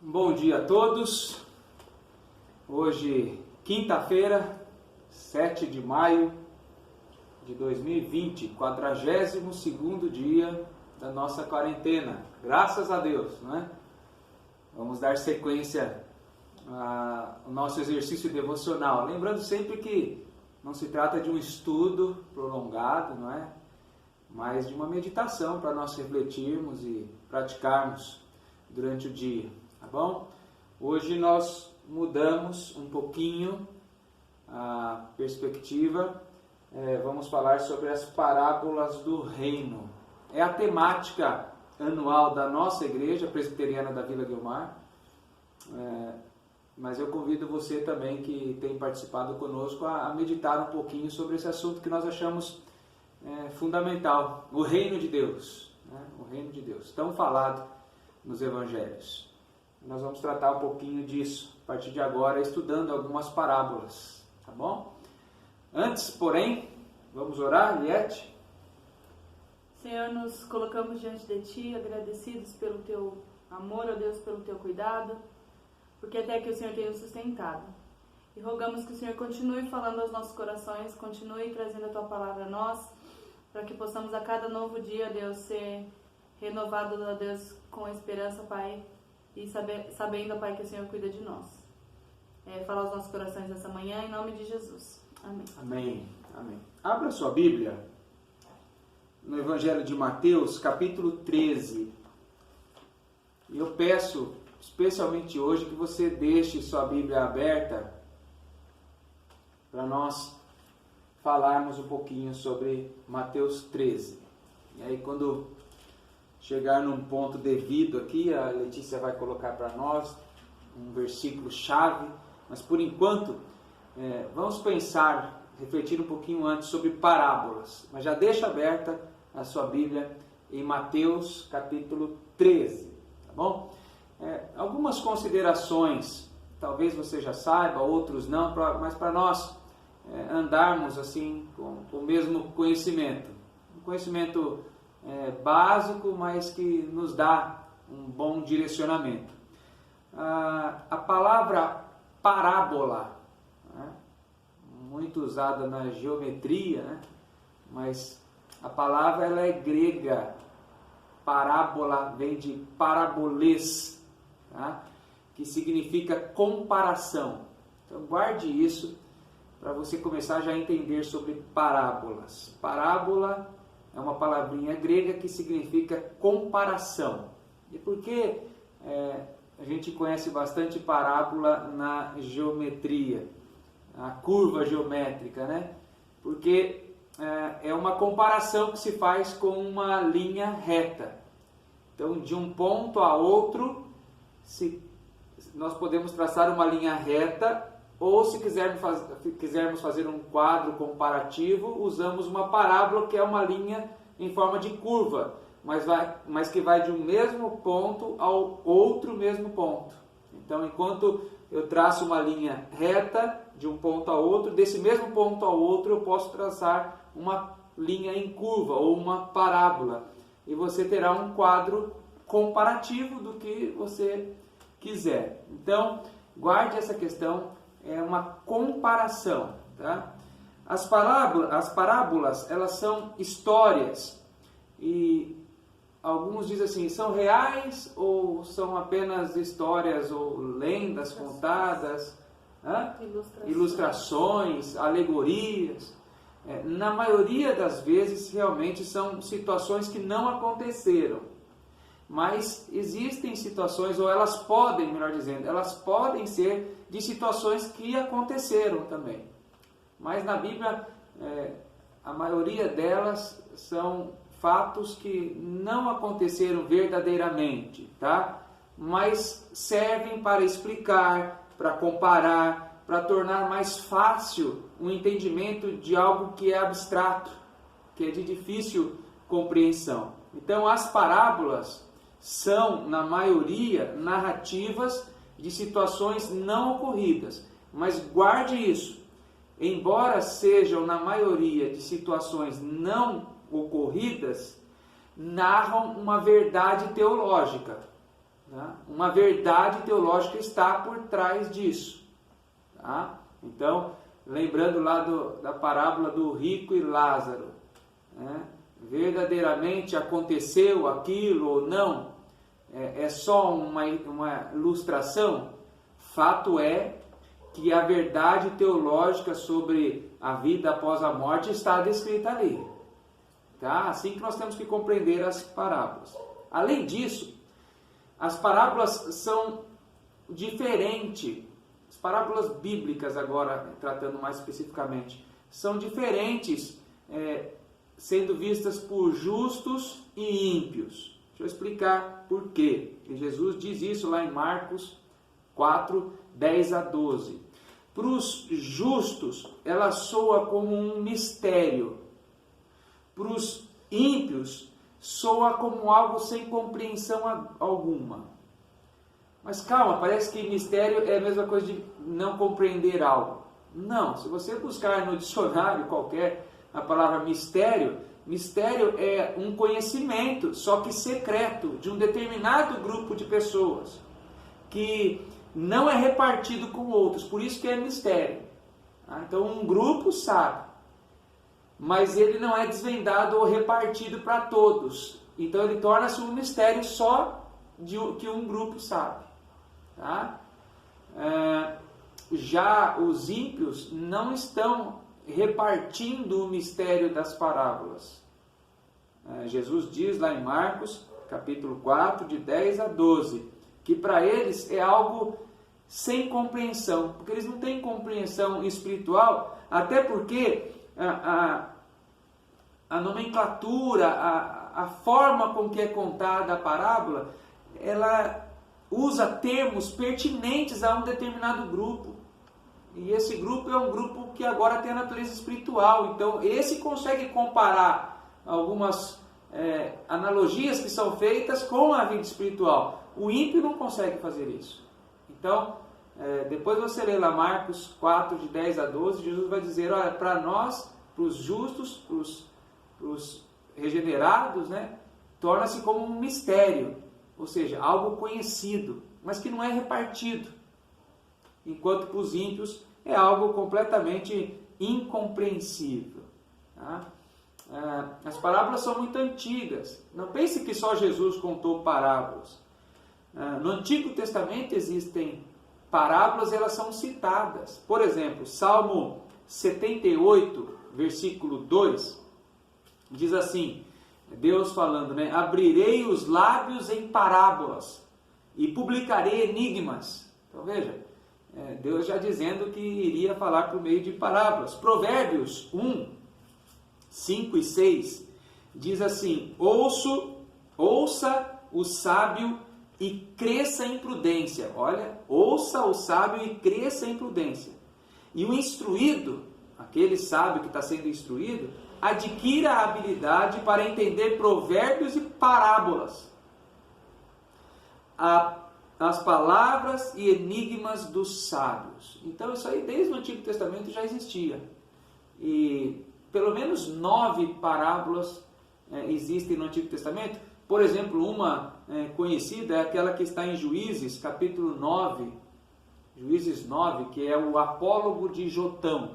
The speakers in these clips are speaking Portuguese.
Bom dia a todos. Hoje, quinta-feira, 7 de maio de 2020, 42º dia da nossa quarentena. Graças a Deus, não é? Vamos dar sequência ao nosso exercício devocional. Lembrando sempre que não se trata de um estudo prolongado, não é? Mas de uma meditação para nós refletirmos e praticarmos durante o dia. Tá bom? Hoje nós mudamos um pouquinho a perspectiva. Vamos falar sobre as parábolas do reino. É a temática anual da nossa igreja presbiteriana da Vila Guilmar. Mas eu convido você também que tem participado conosco a meditar um pouquinho sobre esse assunto que nós achamos fundamental. O reino de Deus. Né? O reino de Deus. Tão falado nos evangelhos. Nós vamos tratar um pouquinho disso a partir de agora, estudando algumas parábolas, tá bom? Antes, porém, vamos orar, Liette? Senhor, nos colocamos diante de Ti, agradecidos pelo Teu amor, ó Deus, pelo Teu cuidado, porque até que o Senhor tem nos sustentado. E rogamos que o Senhor continue falando aos nossos corações, continue trazendo a Tua palavra a nós, para que possamos a cada novo dia, ó Deus, ser renovados, ó Deus, com esperança, Pai, e sabendo, Pai, que o Senhor cuida de nós. Fala aos nossos corações nessa manhã, em nome de Jesus. Amém. Amém. Amém. Abra sua Bíblia no Evangelho de Mateus, capítulo 13. E eu peço, especialmente hoje, que você deixe sua Bíblia aberta para nós falarmos um pouquinho sobre Mateus 13. E aí, quando chegar num ponto devido aqui, a Letícia vai colocar para nós um versículo chave, mas por enquanto vamos pensar, refletir um pouquinho antes sobre parábolas, mas já deixa aberta a sua Bíblia em Mateus capítulo 13, tá bom? Algumas considerações, talvez você já saiba, outros não, mas para nós andarmos assim com o mesmo conhecimento, um conhecimento básico, mas que nos dá um bom direcionamento. A palavra parábola, né, muito usada na geometria, né, mas a palavra ela é grega. Parábola vem de parabolês, tá, que significa comparação. Então guarde isso para você começar já a entender sobre parábolas. Parábola é uma palavrinha grega que significa comparação. E por que a gente conhece bastante parábola na geometria, a curva geométrica, né? Porque é uma comparação que se faz com uma linha reta. Então, de um ponto a outro, nós podemos traçar uma linha reta, ou se quisermos fazer um quadro comparativo, usamos uma parábola, que é uma linha em forma de curva, mas que vai de um mesmo ponto ao outro mesmo ponto. Então, enquanto eu traço uma linha reta de um ponto a outro, desse mesmo ponto ao outro eu posso traçar uma linha em curva ou uma parábola. E você terá um quadro comparativo do que você quiser. Então, guarde essa questão. É uma comparação, tá? As parábolas, elas são histórias, e alguns dizem assim, são reais ou são apenas histórias ou lendas contadas, ilustrações, alegorias. Na maioria das vezes, realmente são situações que não aconteceram, mas existem situações, ou elas podem, melhor dizendo, elas podem ser de situações que aconteceram também. Mas na Bíblia, a maioria delas são fatos que não aconteceram verdadeiramente, tá? Mas servem para explicar, para comparar, para tornar mais fácil o entendimento de algo que é abstrato, que é de difícil compreensão. Então, as parábolas são, na maioria, narrativas de situações não ocorridas. Mas guarde isso, embora sejam, na maioria, de situações não ocorridas, narram uma verdade teológica. Tá? Uma verdade teológica está por trás disso. Tá? Então, lembrando lá da parábola do rico e Lázaro, né? Verdadeiramente aconteceu aquilo ou não? É só uma ilustração? Fato é que a verdade teológica sobre a vida após a morte está descrita ali. Tá? Assim que nós temos que compreender as parábolas. Além disso, as parábolas são diferentes. As parábolas bíblicas, agora tratando mais especificamente, são diferentes, sendo vistas por justos e ímpios. Deixa eu explicar por quê. E Jesus diz isso lá em Marcos 4, 10 a 12. Para os justos, ela soa como um mistério. Para os ímpios, soa como algo sem compreensão alguma. Mas calma, parece que mistério é a mesma coisa de não compreender algo. Não, se você buscar no dicionário qualquer a palavra mistério, mistério é um conhecimento, só que secreto, de um determinado grupo de pessoas, que não é repartido com outros, por isso que é mistério. Então um grupo sabe, mas ele não é desvendado ou repartido para todos. Então ele torna-se um mistério só que um grupo sabe. Tá? Já os ímpios não estão repartindo o mistério das parábolas. Jesus diz lá em Marcos, capítulo 4, de 10 a 12, que para eles é algo sem compreensão, porque eles não têm compreensão espiritual, até porque a nomenclatura, a forma com que é contada a parábola, ela usa termos pertinentes a um determinado grupo. E esse grupo é um grupo que agora tem a natureza espiritual. Então, esse consegue comparar algumas analogias que são feitas com a vida espiritual. O ímpio não consegue fazer isso. Então, depois você lê lá Marcos 4, de 10 a 12, Jesus vai dizer, olha, para nós, para os justos, para os regenerados, né, torna-se como um mistério, ou seja, algo conhecido, mas que não é repartido. Enquanto para os ímpios é algo completamente incompreensível. Tá? As parábolas são muito antigas. Não pense que só Jesus contou parábolas. No Antigo Testamento existem parábolas, elas são citadas. Por exemplo, Salmo 78, versículo 2, diz assim, Deus falando, né? Abrirei os lábios em parábolas e publicarei enigmas. Então veja, Deus já dizendo que iria falar por meio de parábolas. Provérbios 1, 5 e 6 diz assim, ouça o sábio e cresça em prudência. Olha, ouça o sábio e cresça em prudência. E o instruído, aquele sábio que está sendo instruído, adquira a habilidade para entender provérbios e parábolas, as palavras e enigmas dos sábios. Então isso aí desde o Antigo Testamento já existia. E pelo menos 9 parábolas existem no Antigo Testamento. Por exemplo, uma conhecida é aquela que está em Juízes, capítulo 9, Juízes 9, que é o apólogo de Jotão.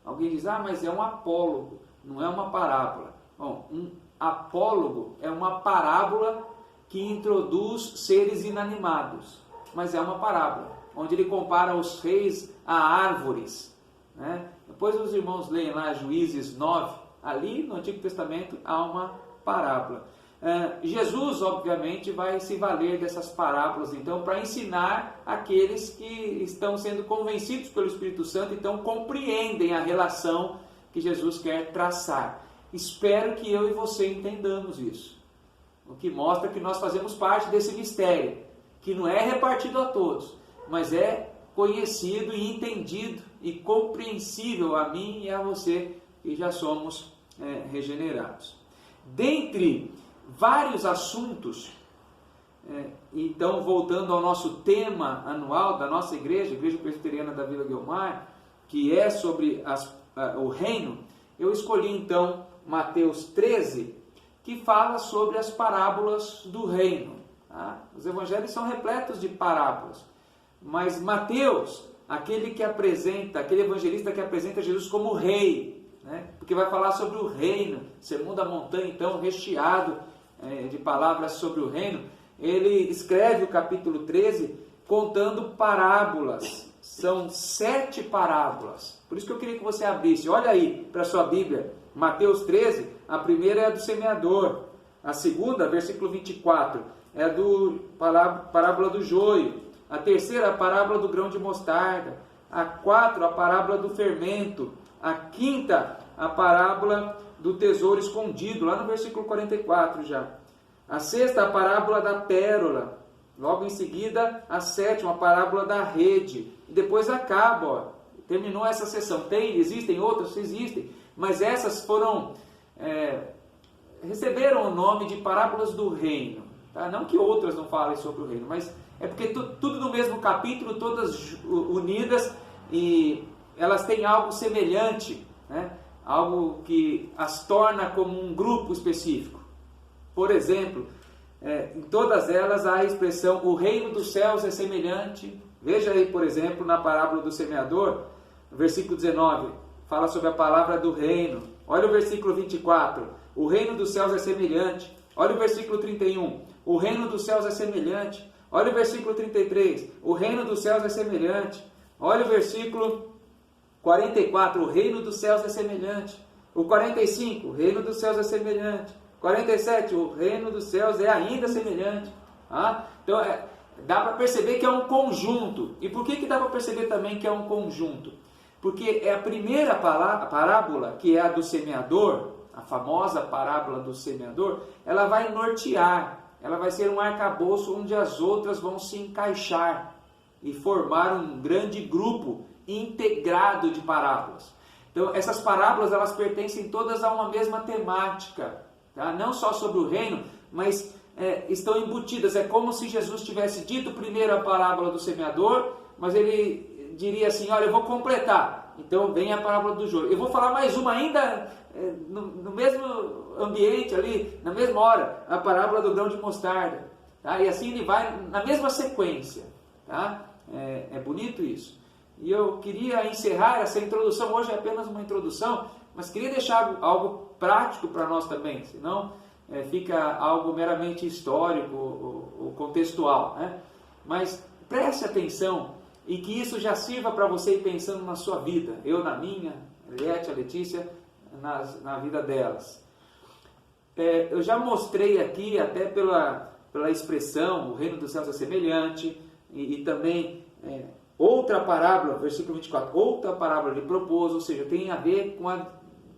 Alguém diz, mas é um apólogo, não é uma parábola. Bom, um apólogo é uma parábola que introduz seres inanimados, mas é uma parábola, onde ele compara os reis a árvores. Né? Depois os irmãos leem lá Juízes 9, ali no Antigo Testamento há uma parábola. Jesus, obviamente, vai se valer dessas parábolas, então, para ensinar aqueles que estão sendo convencidos pelo Espírito Santo, então compreendem a relação que Jesus quer traçar. Espero que eu e você entendamos isso, o que mostra que nós fazemos parte desse mistério, que não é repartido a todos, mas é conhecido e entendido e compreensível a mim e a você, que já somos regenerados. Dentre vários assuntos, então voltando ao nosso tema anual da nossa igreja, Igreja Presbiteriana da Vila Guilmar, que é sobre o reino, eu escolhi então Mateus 13, que fala sobre as parábolas do reino. Os evangelhos são repletos de parábolas. Mas Mateus, aquele evangelista que apresenta Jesus como rei, né? Porque vai falar sobre o reino, Sermão da Montanha, então, recheado de palavras sobre o reino, ele escreve o capítulo 13 contando parábolas. São 7 parábolas. Por isso que eu queria que você abrisse. Olha aí para a sua Bíblia. Mateus 13, a primeira é a do semeador. A segunda, versículo 24, é a do parábola do joio. A terceira, a parábola do grão de mostarda. A 4, a parábola do fermento. A quinta, a parábola do tesouro escondido, lá no versículo 44 já. A sexta, a parábola da pérola. Logo em seguida, a sétima, a parábola da rede. E depois acaba, ó. Terminou essa sessão. Existem outras? Existem. Mas essas receberam o nome de parábolas do reino. Tá? Não que outras não falem sobre o reino, mas é porque tudo no mesmo capítulo, todas unidas, e elas têm algo semelhante, né? Algo que as torna como um grupo específico. Por exemplo, em todas elas há a expressão o reino dos céus é semelhante. Veja aí, por exemplo, na parábola do semeador, no versículo 19, fala sobre a palavra do reino. Olha o versículo 24, o reino dos céus é semelhante. Olha o versículo 31, o reino dos céus é semelhante. Olha o versículo 33, o reino dos céus é semelhante. Olha o versículo 44, o reino dos céus é semelhante. O 45, o reino dos céus é semelhante. 47, o reino dos céus é ainda semelhante. Então, dá para perceber que é um conjunto. E por que dá para perceber também que é um conjunto? Porque é a primeira parábola, que é a do semeador, a famosa parábola do semeador, ela vai nortear, ela vai ser um arcabouço onde as outras vão se encaixar e formar um grande grupo integrado de parábolas. Então, essas parábolas, elas pertencem todas a uma mesma temática, tá? Não só sobre o reino, mas estão embutidas. É como se Jesus tivesse dito primeiro a parábola do semeador, mas ele diria assim, olha, eu vou completar. Então, vem a parábola do joio. Eu vou falar mais uma ainda no mesmo ambiente ali, na mesma hora, a parábola do grão de mostarda. Tá? E assim ele vai na mesma sequência. Tá? É bonito isso. E eu queria encerrar essa introdução, hoje é apenas uma introdução, mas queria deixar algo prático para nós também, senão fica algo meramente histórico ou contextual. Né? Mas preste atenção e que isso já sirva para você ir pensando na sua vida, eu na minha, a Letícia na vida delas. Eu já mostrei aqui, até pela expressão, o reino dos céus é semelhante, e também outra parábola, versículo 24, outra parábola lhe propôs, ou seja, tem a ver com a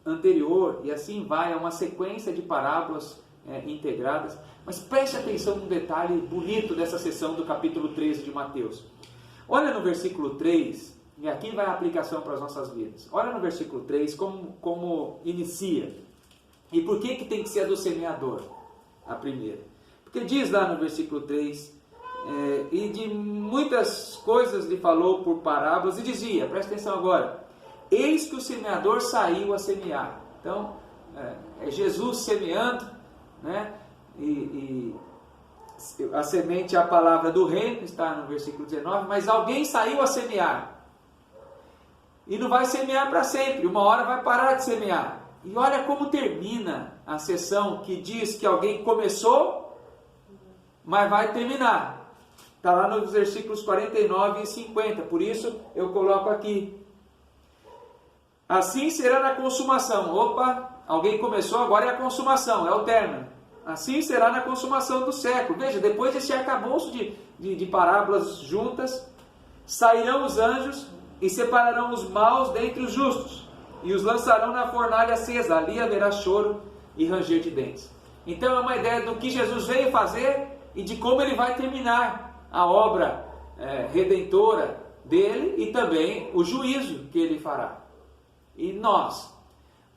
anterior, e assim vai, é uma sequência de parábolas integradas. Mas preste atenção num detalhe bonito dessa seção do capítulo 13 de Mateus. Olha no versículo 3, e aqui vai a aplicação para as nossas vidas. Olha no versículo 3 como inicia. E por que tem que ser a do semeador, a primeira? Porque diz lá no versículo 3, e de muitas coisas lhe falou por parábolas, e dizia, presta atenção agora, eis que o semeador saiu a semear. Então, é Jesus semeando, né? E a semente é a palavra do reino, está no versículo 19, mas alguém saiu a semear. E não vai semear para sempre, uma hora vai parar de semear. E olha como termina a sessão que diz que alguém começou, mas vai terminar. Está lá nos versículos 49 e 50, por isso eu coloco aqui. Assim será na consumação. Opa, alguém começou, agora é a consumação, é o término. Assim será na consumação do século. Veja, depois desse arcabouço de parábolas juntas, sairão os anjos e separarão os maus dentre os justos, e os lançarão na fornalha acesa. Ali haverá choro e ranger de dentes. Então é uma ideia do que Jesus veio fazer e de como ele vai terminar a obra redentora dele e também o juízo que ele fará. E nós,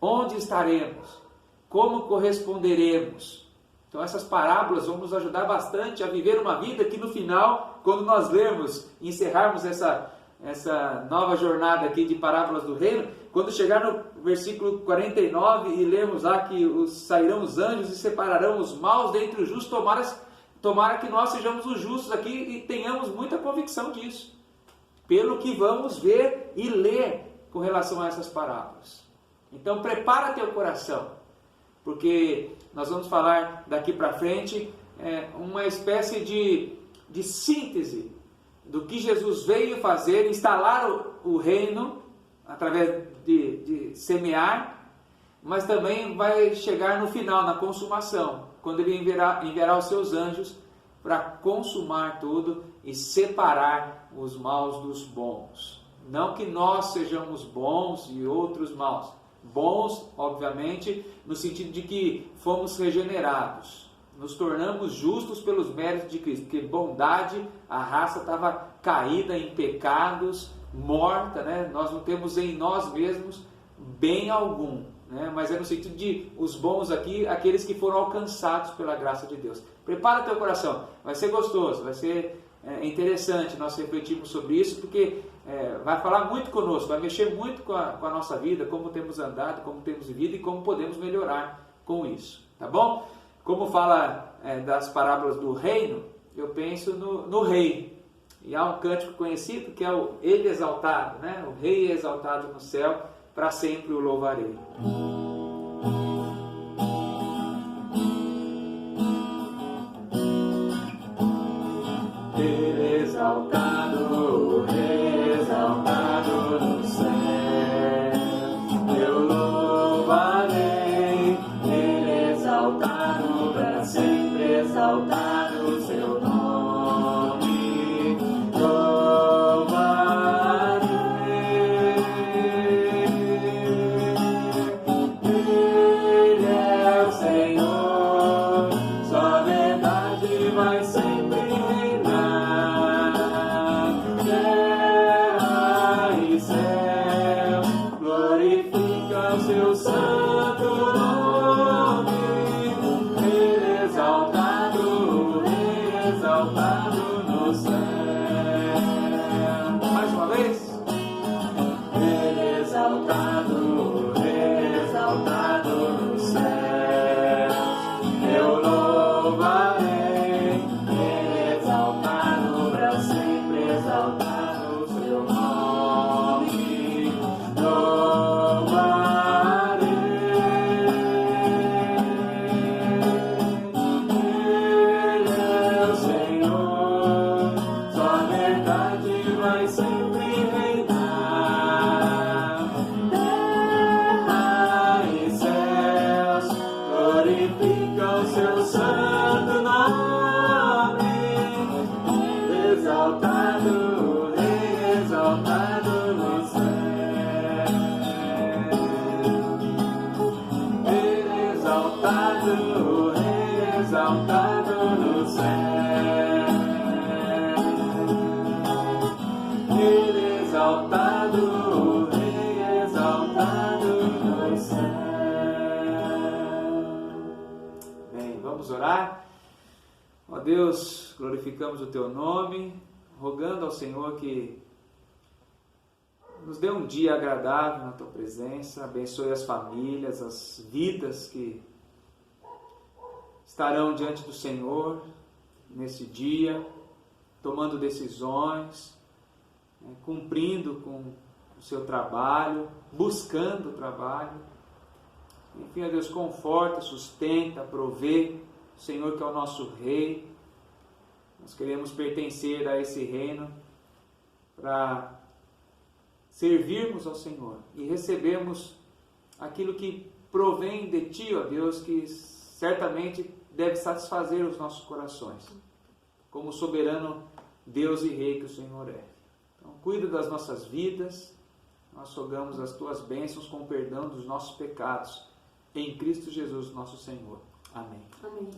onde estaremos? Como corresponderemos? Então essas parábolas vão nos ajudar bastante a viver uma vida que no final, quando nós lermos e encerrarmos essa nova jornada aqui de parábolas do reino, quando chegar no versículo 49 e lermos lá que sairão os anjos e separarão os maus dentre os justos, tomara que nós sejamos os justos aqui e tenhamos muita convicção disso, pelo que vamos ver e ler com relação a essas parábolas. Então prepara teu coração, porque nós vamos falar daqui para frente uma espécie de síntese do que Jesus veio fazer, instalar o reino através de semear, mas também vai chegar no final, na consumação, quando ele enviará os seus anjos para consumar tudo e separar os maus dos bons. Não que nós sejamos bons e outros maus. Bons, obviamente, no sentido de que fomos regenerados. Nos tornamos justos pelos méritos de Cristo. Porque bondade, a raça estava caída em pecados, morta, né? Nós não temos em nós mesmos bem algum. Mas é no sentido de os bons aqui, aqueles que foram alcançados pela graça de Deus. Prepara teu coração, vai ser gostoso, vai ser interessante nós refletirmos sobre isso, porque vai falar muito conosco, vai mexer muito com a nossa vida, como temos andado, como temos vivido e como podemos melhorar com isso, tá bom? Como fala das parábolas do reino, eu penso no rei, e há um cântico conhecido que é o Ele exaltado, né? O rei exaltado no céu, para sempre o louvarei. Ele exaltado, rei exaltado no céu, eu louvarei. Ele exaltado, para sempre exaltado o seu nome, louvarei. Ele é o Senhor, sua verdade vai sempre reinar. Terra e céu glorifica o seu santo nome. Ele exaltado no céu. Mais uma vez. Ele exaltado no céu. Eu louvarei. Ele exaltado, para sempre exaltado o seu nome. Louvarei. Ele é o Senhor, sua verdade vai sempre reinar. Terra e céus glorificam o seu santo nome. Exaltado, exaltado no céu. Exaltado, exaltado no céu. Ele exaltado, exaltado no céu. Bem, vamos orar. Ó Deus, glorificamos o Teu nome, rogando ao Senhor que nos dê um dia agradável na Tua presença, abençoe as famílias, as vidas que estarão diante do Senhor nesse dia, tomando decisões, cumprindo com o seu trabalho, buscando o trabalho. Enfim, ó Deus, conforta, sustenta, provê, o Senhor que é o nosso Rei. Nós queremos pertencer a esse reino para servirmos ao Senhor e recebermos aquilo que provém de Ti, ó Deus, que certamente deve satisfazer os nossos corações, como soberano Deus e Rei que o Senhor é. Então, cuida das nossas vidas, nós rogamos as Tuas bênçãos com perdão dos nossos pecados, em Cristo Jesus, nosso Senhor. Amém. Amém.